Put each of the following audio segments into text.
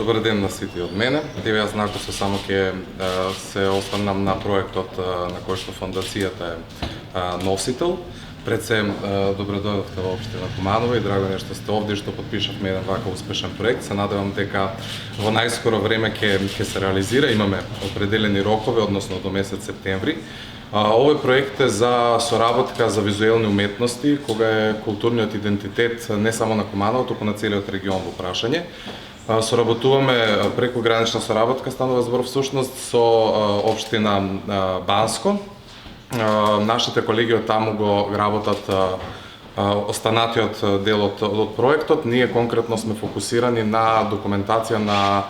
Добар ден на сите од мене. Еве јас накратко само ќе се останам на проектот на кој што фондацијата е носител. Пред се добро дојдовте во општина Куманово и драго ми е што сте овде и што потпишавме еден вака успешен проект. Се надевам дека во најскоро време ќе се реализира. Имаме определени рокови, односно до месец септември. Овој проект е за соработка за визуелни уметности, кога е културниот идентитет не само на Куманово, туку на целиот регион во прашање. Соработуваме преку гранична соработка, станува збор всушност со општина Банско. Нашите колеги од таму го работат останатиот дел од проектот. Ние конкретно сме фокусирани на документација на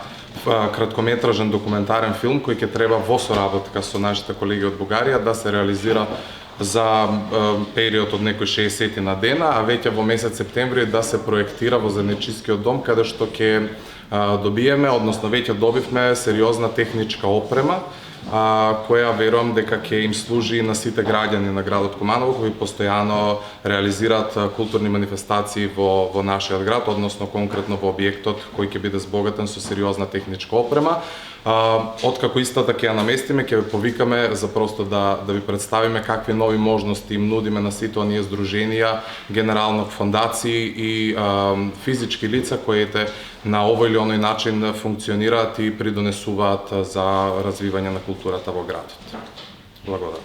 краткометражен документарен филм кој ќе треба во соработка со нашите колеги од Бугарија да се реализира за период од некои 60 на дена, а веќе во месец септември да се проектира во Заедничкиот дом, каде што ќе добиеме, односно веќе добивме сериозна техничка опрема, која верувам дека ќе им служи на сите граѓани на градот Куманово кои постојано реализираат културни манифестации во нашиот град, односно конкретно во објектот кој ќе биде збогатен со сериозна техничка опрема. Откако истата ќе ја наместиме, ќе ве повикаме за просто да ви представиме какви нови можности им нудиме на сите оние здруженија, генерално фондации и физички лица кои на овој или оној начин функционираат и придонесуваат за развивање на културата во градот. Благодарам.